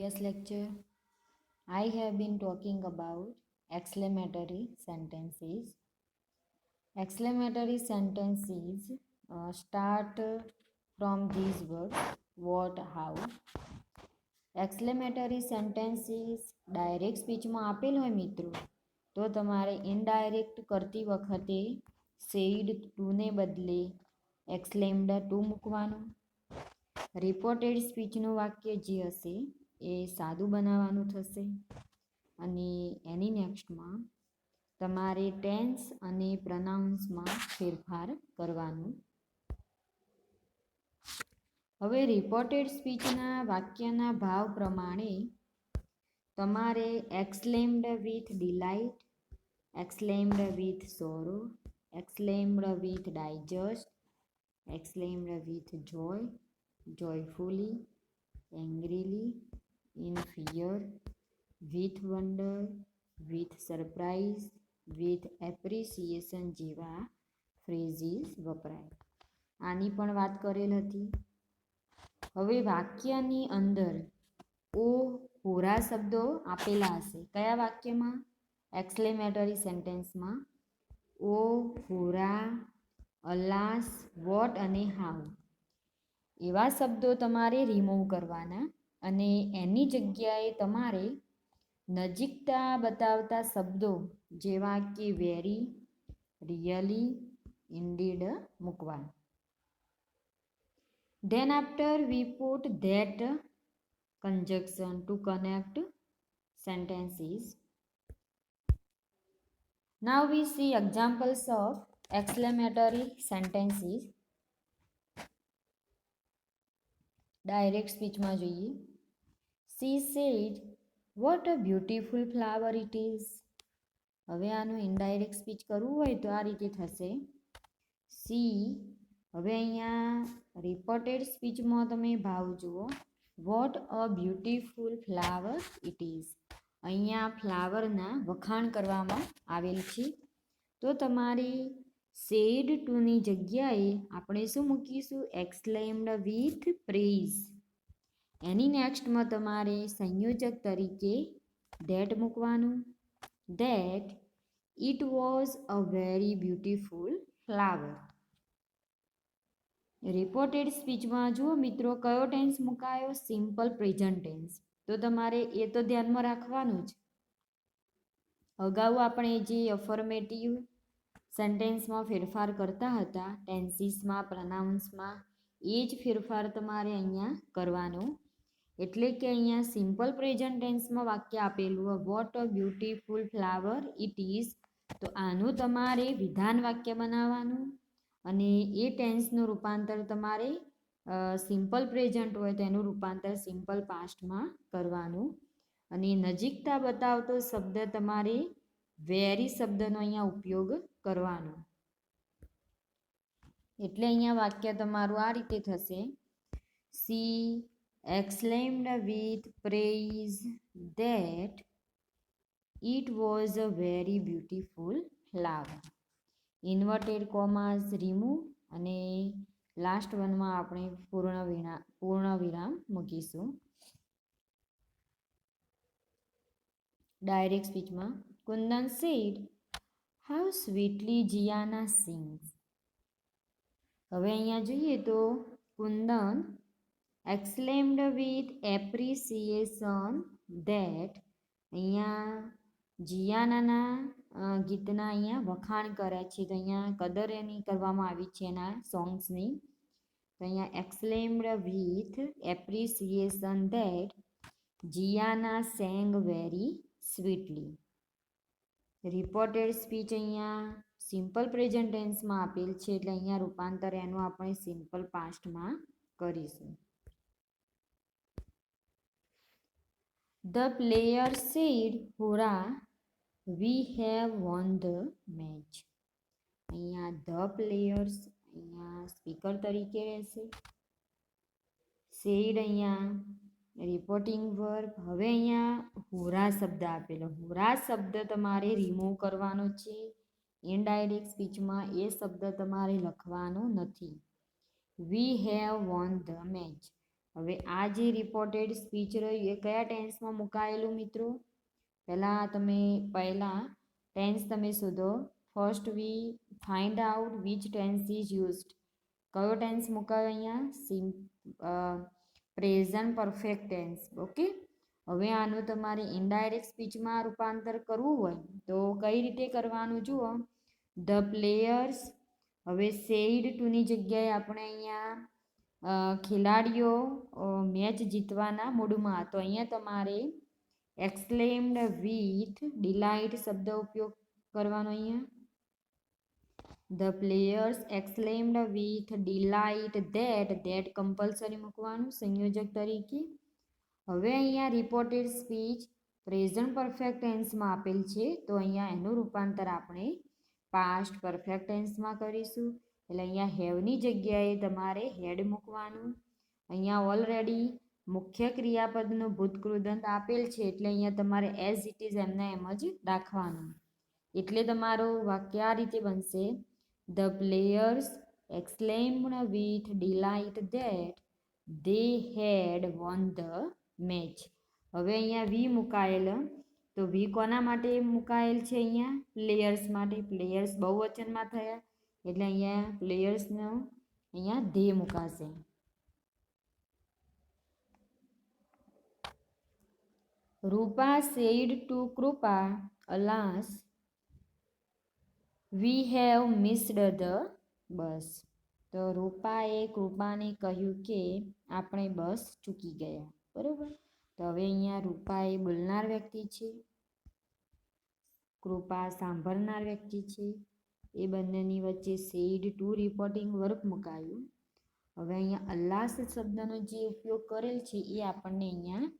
previous lecture, I have been talking about exclamatory sentences. Exclamatory sentences start from these words what, how. Exclamatory sentences direct સ્પીચમાં આપેલ હોય મિત્રો તો તમારે indirect કરતી વખતે સેઇડ ટુને બદલે એક્સક્લેમ્ડ ટુ મૂકવાનું. રિપોર્ટેડ સ્પીચનું વાક્ય જે હશે એ સાદું બનાવવાનું થશે અને એની નેક્સ્ટમાં તમારે ટેન્સ અને પ્રનાઉન્સમાં ફેરફાર કરવાનું. હવે રિપોર્ટેડ સ્પીચના વાક્યના ભાવ પ્રમાણે તમારે exclaimed with delight, exclaimed with sorrow, exclaimed with disgust, exclaimed with joy, joyfully, angrily, in fear, with wonder, with surprise, with appreciation જેવા ફ્રેઝીસ વપરાય. આની પણ વાત કરેલ હતી. હવે વાક્યની અંદર ઓ હોરા શબ્દો આપેલા હશે. કયા વાક્યમાં? એક્સક્લેમેટરી સેન્ટેન્સમાં ઓ હોરા, અલાસ, વોટ અને હાઉ એવા શબ્દો તમારે રિમૂવ કરવાના અને એની જગ્યાએ તમારે નજીકતા બતાવતા શબ્દો જેવા કે વેરી, રિયલી, ઇન્ડીડ મૂકવાના. Then after we put that conjunction to connect sentences. Now we see examples of exclamatory sentences. Direct speech માં જોઈએ. She said, what a beautiful flower it is. હવે આનું ઇનડાયરેક્ટ સ્પીચ કરવું હોય તો આ રીતે થશે. સી હવે અહીંયા રિપોર્ટેડ સ્પીચમાં તમે ભાવ જુઓ. What a beautiful flower it is. અહીંયા ફ્લાવરના વખાણ કરવામાં આવેલ છે તો તમારી સેડ ટુની જગ્યાએ આપણે શું મૂકીશું? Exclaimed with praise. એની નેક્સ્ટમાં તમારે સંયોજક તરીકે ધેટ મૂકવાનું. That it was a very beautiful flower. Reported સ્પીચમાં જુઓ મિત્રો કયો ટેન્સ મુકાયો? Simple present tense. તો તમારે એ તો ધ્યાનમાં રાખવાનું જ. અગાઉ આપણે જે અફર્મેટિવ સેન્ટેન્સમાં ફેરફાર કરતા હતા ટેન્સીસમાં, પ્રનાઉન્સમાં, એ જ ફેરફાર તમારે અહીંયા કરવાનો. એટલે કે અહીંયા સિમ્પલ પ્રેઝન્ટ ટેન્સમાં વાક્ય આપેલું what a beautiful flower it is, તો આનું તમારે વિધાન વાક્ય બનાવવાનું અને એ ટેન્સનું રૂપાંતર તમારે સિમ્પલ પ્રેઝન્ટ હોય તો એનું રૂપાંતર સિમ્પલ પાસ્ટમાં કરવાનું. અને નજીકતા બતાવતો શબ્દ તમારે વેરી શબ્દનો અહીંયા ઉપયોગ કરવાનો. એટલે અહીંયા વાક્ય તમારું આ રીતે થશે. C exclaimed with praise that it was a very beautiful flower. Inverted commas remove અને લાસ્ટ વનમાં આપણે પૂર્ણ વિરામ મૂકીશું. ડાયરેક્ટ સ્પીચમાં Kundan said how sweetly Jiyana sings. હવે અહીંયા જોઈએ તો Kundan exclaimed with appreciation that અહીંયા જિયાનાના ગીતના અહીંયા વખાણ કર્યા છે. તો અહીંયા કદર એની કરવામાં આવી છે એના સોંગ્સની. તો અહીંયા exclaimed with appreciation that જિયાના sang very sweetly. Reported speech અહીંયા સિમ્પલ પ્રેઝન્ટ ટેન્સમાં આપેલ છે એટલે અહીંયા રૂપાંતર એનું આપણે સિમ્પલ પાસ્ટમાં કરીશું. The player said, "Hurrah, we have won the match." અહીંયા the players અહીંયા સ્પીકર તરીકે રહેશે. said અહીંયા રિપોર્ટિંગ વર્બ. હવે અહીંયા હોરા શબ્દ આપેલો. હોરા શબ્દ તમારે રિમૂવ કરવાનો છે. ઇનડાયરેક્ટ સ્પીચમાં એ શબ્દ તમારે લખવાનો નથી. We have won the match. હવે આ જે રિપોર્ટેડ સ્પીચ રહ્યું એ કયા ટેન્સમાં મુકાયેલું મિત્રો? પહેલા ટેન્સ તમે શોધો. First we find out which tense is used. કયો ટેન્સ મુકાયો અહીંયા? Present perfect tense. ઓકે. હવે આનું તમારે ઇનડાયરેક્ટ સ્પીચમાં રૂપાંતર કરવું હોય તો કઈ રીતે કરવાનું જુઓ. ધ પ્લેયર્સ, હવે સેઇડ ટુની જગ્યાએ આપણે અહીંયા ખેલાડીઓ મેચ જીતવાના મૂડમાં, તો અહીંયા તમારે એક્સક્લેમ્ડ વિથ ડિલાઇટ શબ્દ ઉપયોગ કરવાનો. અહીંયા the players exclaimed with delight that compulsory મૂકવાનું સંયોજક તરીકે. હવે અહીંયા રિપોર્ટેડ સ્પીચ પ્રેઝન્ટ પરફેક્ટ ટેન્સમાં આપેલ છે, તો અહીંયા એનું રૂપાંતર આપણે પાસ્ટ પરફેક્ટ ટેન્સમાં કરીશું. એટલે અહીંયા હેવની જગ્યાએ તમારે હેડ મૂકવાનું. અહીંયા ઓલરેડી મુખ્ય ક્રિયાપદનું ભૂતકૃદંત આપેલ છે, એટલે અહીંયા તમારે એઝ ઇટ ઇઝ એમને એમ જ રાખવાનું. એટલે તમારું વાક્ય આ રીતે બનશે. The players exclaimed with delight that they had won the match. હવે અહીંયા વી મુકાયેલ, તો વી કોના માટે મુકાયેલ છે? અહીંયા પ્લેયર્સ માટે. પ્લેયર્સ બહુવચનમાં થયા એટલે અહીંયા પ્લેયર્સનો અહીંયા ધે મુકાશે. Rupa said to Kripa, alas we have missed the bus. તો રૂપાએ કૃપાને કહ્યું કે આપણે બસ ચૂકી ગયા. બરાબર. તો હવે અહીંયા રૂપા એ બોલનાર વ્યક્તિ છે, કૃપા સાંભળનાર વ્યક્તિ છે. એ બંનેની વચ્ચે સેડ ટુ રિપોર્ટિંગ વર્બ મુકાયું. હવે અહીંયા અલ્લાસ શબ્દનો જે ઉપયોગ કરેલ છે એ આપણને અહીંયા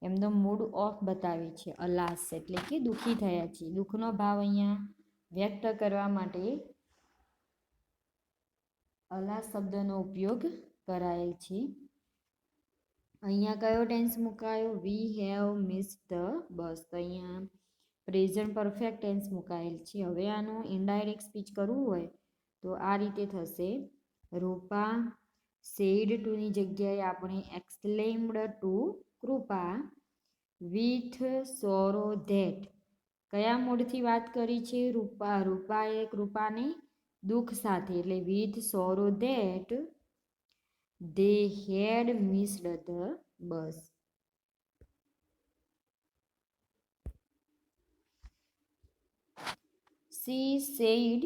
એમનો મૂડ ઓફ બતાવે છે. અલાસ એટલે કે દુઃખી થયા છે. દુઃખનો ભાવ અહીંયા વ્યક્ત કરવા માટે અલાસ શબ્દનો ઉપયોગ કરાયેલ છે. અહીંયા કયો ટેન્સ મુકાયો? વી હેવ મિસ્ડ ધ બસ. તો અહીંયા પ્રેઝન્ટ પરફેક્ટ ટેન્સ મુકાયેલ છે. હવે આનું ઇનડાયરેક્ટ સ્પીચ કરવું હોય તો આ રીતે થશે. રૂપા સેડ ટુની જગ્યાએ આપણે એક્સક્લેમ્ડ ટુ કૃપા વિથ સોરો ધેટ. કયા મૂડથી વાત કરી છે? રૂપાએ કૃપાને દુઃખ સાથે, એટલે with sorrow that they had missed the bus. She said,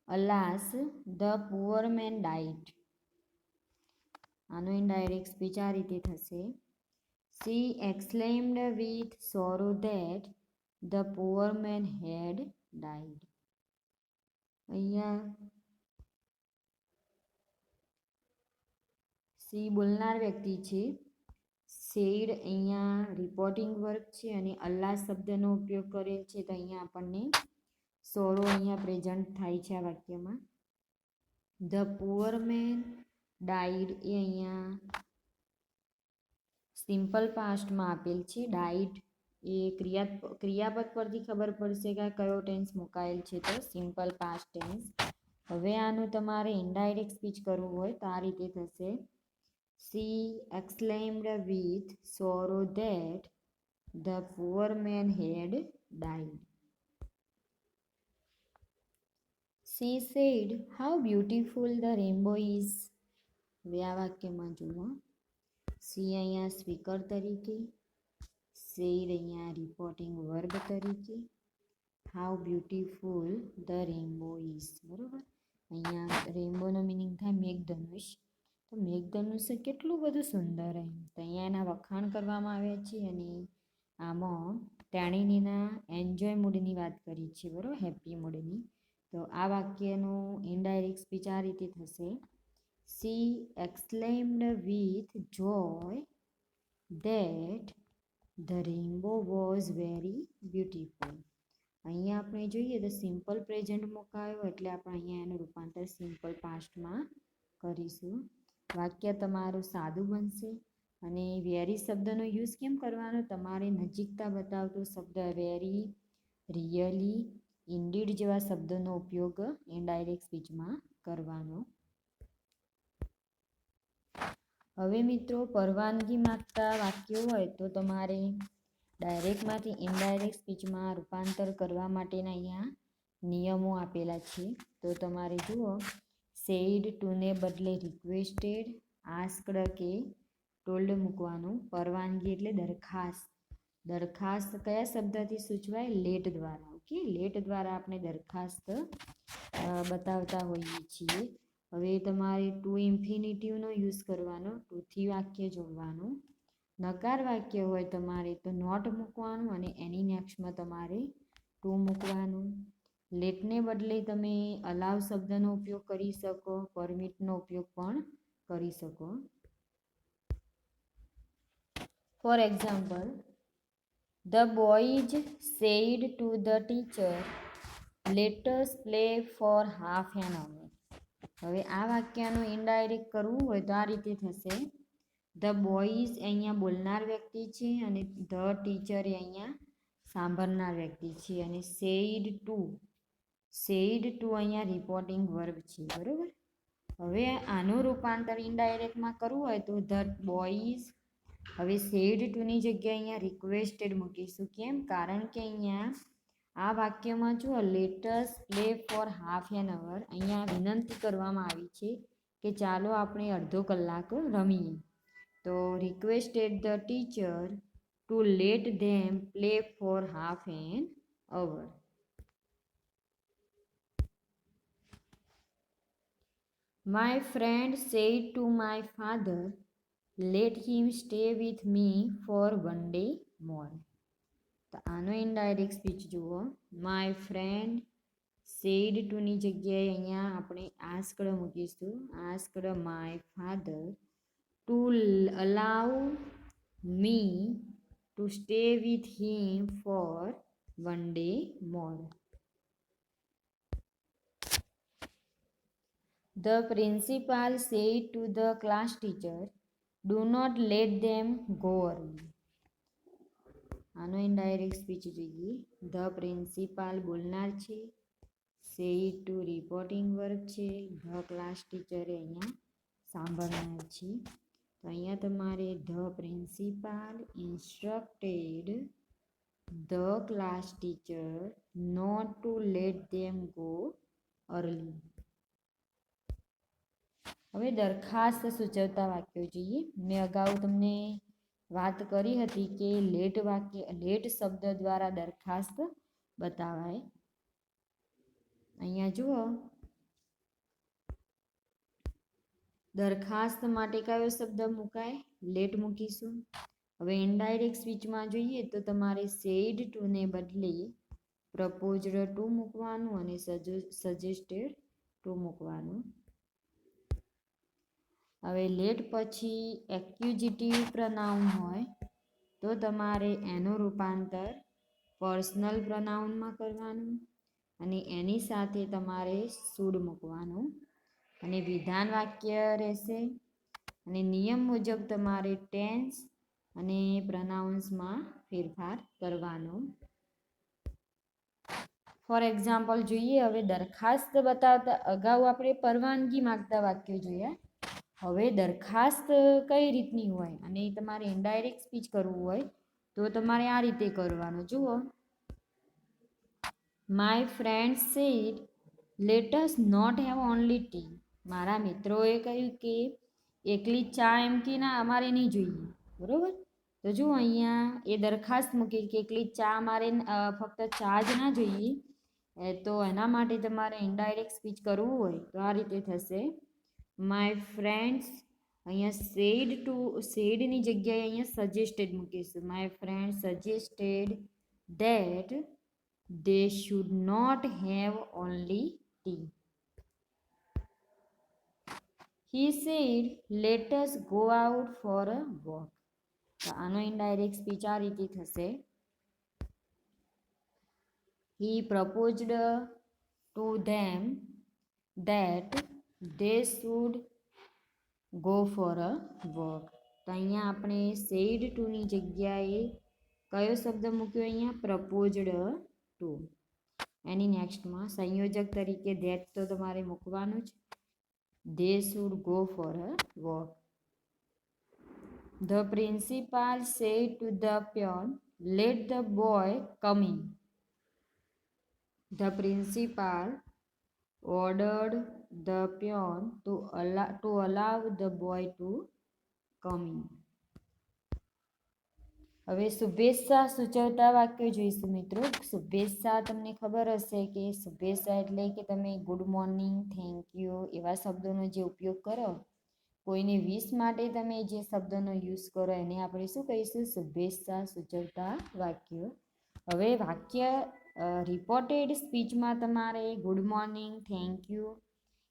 alas, the poor man died. આનો ઇનડાયરેક્ટ સ્પીચ આ રીતે થશે. She exclaimed with sorrow that the poor man had died. અહીંયા સી બોલનાર વ્યક્તિ છે, સેડ અહીંયા રિપોર્ટિંગ વર્ક છે અને અલ્લાહ શબ્દનો ઉપયોગ કરેલ છે, તો અહીંયા આપણને સોરો અહીંયા પ્રેઝન્ટ થાય છે આ વાક્યમાં. ધ પુઅર મેન ડાઈડ એ અહીંયા સિમ્પલ પાસ્ટમાં આપેલ છે. ડાઈડ એ ક્રિયાપદ પરથી ખબર પડશે કે કયો ટેન્સ મુકાયેલ છે, તો સિમ્પલ પાસ્ટ ટેન્સ. હવે આનું તમારે ઇનડાયરેક્ટ સ્પીચ કરવું હોય તો આ રીતે થશે. She exclaimed with sorrow that the poor man had died. She said, how beautiful the rainbow is. હવે આ વાક્યમાં જુઓ. સી અહીંયા સ્પીકર તરીકે, સેડ અહીંયા રિપોર્ટિંગ વર્બ તરીકે, how beautiful the rainbow is. બરાબર. અહીંયા રેઇનબોનો મિનિંગ થાય મેઘધનુષ. તો મેઘધનુષ કેટલું બધું સુંદર એમ, તો અહીંયા એના વખાણ કરવામાં આવ્યા છે અને આમાં તેણીના એન્જોય મૂડની વાત કરી છે. બરાબર, હેપી મૂડની. તો આ વાક્યનું ઇનડાયરેક્ટ સ્પીચ આ રીતે થશે. She exclaimed with joy that the rainbow was very beautiful. અહીંયા આપણે જોઈએ તો સિમ્પલ પ્રેઝન્ટ મુકાયો એટલે આપણે અહીંયા એનું રૂપાંતર સિમ્પલ પાસ્ટમાં કરીશું. વાક્ય તમારું સાદું બનશે. અને વેરી શબ્દનો યુઝ કેમ કરવાનો? તમારે નજીકતા બતાવતો શબ્દ વેરી, રિયલી, ઇન્ડીડ જેવા શબ્દોનો ઉપયોગ ઇનડાયરેક્ટ સ્પીચમાં કરવાનો. હવે મિત્રો પરવાનગી માંગતા વાક્યો હોય તો તમારે ડાયરેક્ટમાંથી ઇનડાયરેક્ટ સ્પીચમાં રૂપાંતર કરવા માટેના અહીંયા નિયમો આપેલા છે. તો તમારે જુઓ, સેઇડ ટુને બદલે રિક્વેસ્ટેડ, આસ્કડ કે ટોલ્ડ મૂકવાનું. પરવાનગી એટલે દરખાસ્ત. દરખાસ્ત કયા શબ્દથી સૂચવાય? લેટ દ્વારા. ઓકે, લેટ દ્વારા આપણે દરખાસ્ત બતાવતા હોઈએ છીએ. હવે તમારે ટુ ઇન્ફિનિટિવનો યુઝ કરવાનો, ટુથી વાક્ય જોડવાનું. નકાર વાક્ય હોય તમારે તો નોટ મૂકવાનું અને એની નેક્સ્ટમાં તમારે ટુ મૂકવાનું. લેટને બદલે તમે અલાવ શબ્દનો ઉપયોગ કરી શકો, પરમિટનો ઉપયોગ પણ કરી શકો. For example, the boys said to the teacher, let us play for half an hour. હવે આ વાક્યનું ઇનડાયરેક્ટ કરવું હોય તો આ રીતે થશે. ધ બોયઝ અહીંયા બોલનાર વ્યક્તિ છે અને ધ ટીચર એ અહીંયા સાંભળનાર વ્યક્તિ છે. અને સેડ ટુ અહીંયા રિપોર્ટિંગ વર્બ છે, બરાબર. હવે આનું રૂપાંતર ઇનડાયરેક્ટમાં કરવું હોય તો ધ બોયઝ, હવે સેડ ટુની જગ્યાએ અહીંયા રિક્વેસ્ટેડ મૂકીશું. કેમ? કારણ કે અહીંયા આ વાક્યમાં જુઓ, let's play for half an hour, અહીંયા વિનંતી કરવામાં આવી છે કે ચાલો આપણે અડધો કલાક રમીએ. તો requested the teacher to let them play for half an hour. My friend said to my father, let him stay with me for one day more. તો આનો ઇનડાયરેક્ટ સ્પીચ જુઓ, માય ફ્રેન્ડ સેડ ટુની જગ્યાએ અહીંયા આપણે asked મૂકીશું. Asked my father to allow me to stay with him for one day more. The principal said to the class teacher, do not let them go early. આનો indirect speech જોઈએ. The principal બોલનાર છે, said to reporting verb છે, the class teacher અહીંયા સાંભળનાર છે. તો અહીંયા તમારે the principal instructed the class teacher not to let them go early. હવે દરખાસ્ત સૂચવતા વાક્યો જોઈએ. મેં અગાઉ તમને વાત કરી હતી કે લેટ શબ્દ દ્વારા દરખાસ્ત બતાવાય. અહીંયા જુઓ, દરખાસ્ત માટે કયો શબ્દ મુકાય? લેટ મૂકીશું. હવે ઇનડાયરેક્ટ સ્પીચમાં જોઈએ તો તમારે સેડ ટુને બદલે પ્રપોઝડ ટુ મૂકવાનું અને સજેસ્ટેડ ટુ મૂકવાનું. હવે લેટ પછી એક્યુઝિટિવ પ્રનાઉન હોય તો તમારે એનું રૂપાંતર પર્સનલ પ્રનાઉનમાં કરવાનું અને એની સાથે તમારે શુડ મૂકવાનું અને વિધાન વાક્ય રહેશે. અને નિયમ મુજબ તમારે ટેન્સ અને પ્રનાઉન્સમાં ફેરફાર કરવાનો. ફોર એક્ઝામ્પલ જોઈએ. હવે દરખાસ્ત બતાવતા અગાઉ આપણે પરવાનગી માંગતા વાક્યો જોયા. હવે દરખાસ્ત કઈ રીતની હોય અને તમારે ઇનડાયરેક્ટ સ્પીચ કરવું હોય તો તમારે આ રીતે કરવાનું. જુઓ, my friend said let us not have only tea. મારા મિત્રોએ કહ્યું કે એકલી ચા એમ કે ના અમારે નહીં જોઈએ, બરાબર. તો જુઓ, અહીંયા એ દરખાસ્ત મૂકી કે એકલી ચા અમારે ફક્ત ચા જ ના જોઈએ. તો એના માટે તમારે ઇનડાયરેક્ટ સ્પીચ કરવું હોય તો આ રીતે થશે. માય ફ્રેન્ડ્સ, અહીંયા સેડની જગ્યાએ અહીંયા સજેસ્ટેડ મૂકીશું. My friend suggested that they should not have only tea. He said, let us go out for a walk. તો આનો ઇનડાયરેક્ટ સ્પીચ આ રીતે થશે. He proposed to them that they should go for a walk. તો અહીંયા આપણે said to ની જગ્યાએ કયો શબ્દ મૂક્યો? અહીંયા proposed to. એની નેક્સ્ટમાં સંયોજક તરીકે ધેટ તો તમારે મૂકવાનું જ. They should go for a walk. The principal said to the peon, "Let the boy come in." The principal ordered the peon to allow the boy to come in. હવે શુભેચ્છા સૂચવતા વાક્યો જોઈશું મિત્રો. શુભેચ્છા તમને ખબર હશે કે શુભેચ્છા એટલે કે તમે ગુડ મોર્નિંગ, થેન્ક યુ એવા શબ્દોનો જે ઉપયોગ કરો, કોઈને વિશ માટે તમે જે શબ્દનો યુઝ કરો એને આપણે શું કહીશું? શુભેચ્છા સૂચવતા વાક્યો. હવે વાક્ય રિપોર્ટેડ સ્પીચમાં તમારે ગુડ મોર્નિંગ, થેન્ક યુ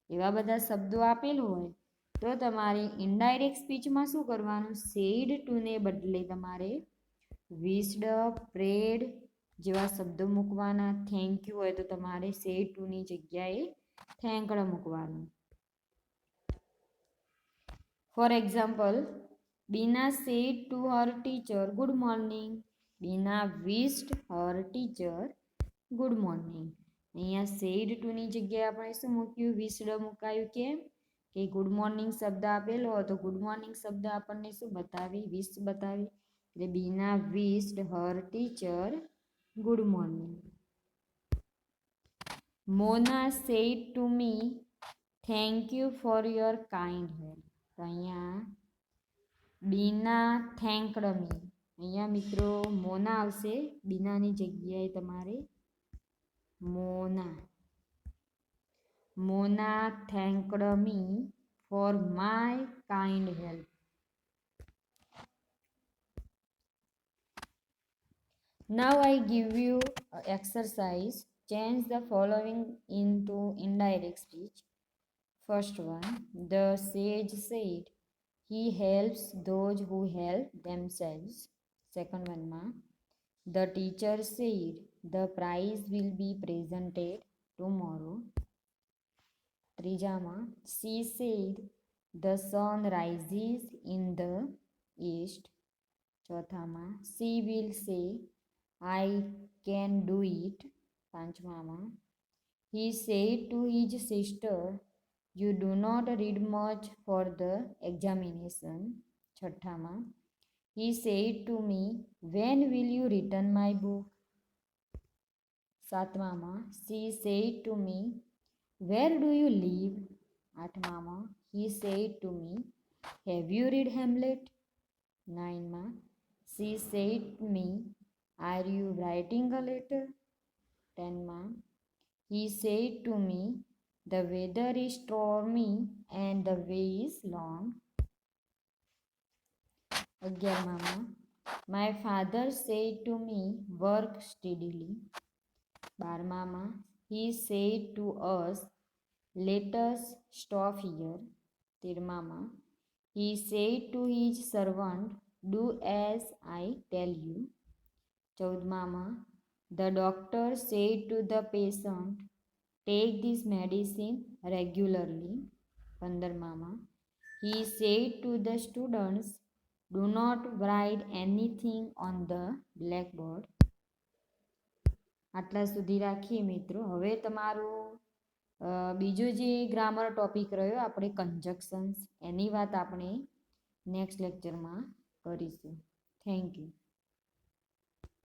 એવા બધા શબ્દો આપેલ હોય તો તમારે ઇનડાયરેક્ટ સ્પીચમાં શું કરવાનું? સેડ ટુને બદલે તમારે વિશ્ડ, પ્રેડ જેવા શબ્દો મૂકવાના. થેન્ક યુ હોય તો તમારે સેડ ટુની જગ્યાએ થેન્કડ મૂકવાનું. For example, Bina said to her teacher good morning. Bina wished her teacher good morning. અહીંયા સેડ ટુની જગ્યાએ આપણે શું મૂક્યું? વિશ્ડ મુકાયું. કેમ કે ગુડ મોર્નિંગ શબ્દ આપેલો હોય તો ગુડ મોર્નિંગ શબ્દ આપણને શું બતાવી? વિશ બતાવી. એટલે Bina wished her teacher good morning. Mona said to me thank you for your kind help. તો અહીંયા બીના થેન્કડ મી. અહીંયા મિત્રો મોના આવશે, બીનાની જગ્યાએ તમારે Mona thanked me for my kind help. Now I give you an exercise. Change the following into indirect speech. First one, the sage said, "He helps those who help themselves." Second one, the teacher said, "The prize will be presented tomorrow." ત્રીજામાં, she said, "The sun rises in the east." ચોથામાં, she will say, "I can do it." પાંચમામાં, he said to his sister, "You do not read much for the examination." છઠ્ઠામાં, he said to me, "When will you return my book?" સાતમામાં, she said to me, "Where do you live?" આઠમામાં, he said to me, "Have you read Hamlet?" નાઇનમાં, she said to me, "Are you writing a letter?" 10માં, he said to me, "The weather is stormy and the way is long." 11માં, "My father said to me, work steadily." 12માં, he said to us, "Let us stop here." 13માં, he said to his servant, "Do as I tell you." 14માં, the doctor said to the patient, "Take this medicine regularly." 15માં, he said to the students, "Do not write anything on the blackboard." આટલા સુધી રાખીએ મિત્રો. હવે તમારું બીજો જે grammar topic રહ્યો આપણે કંજક્શન્સ, એની વાત આપણે નેક્સ્ટ લેક્ચરમાં કરીશું. Thank you.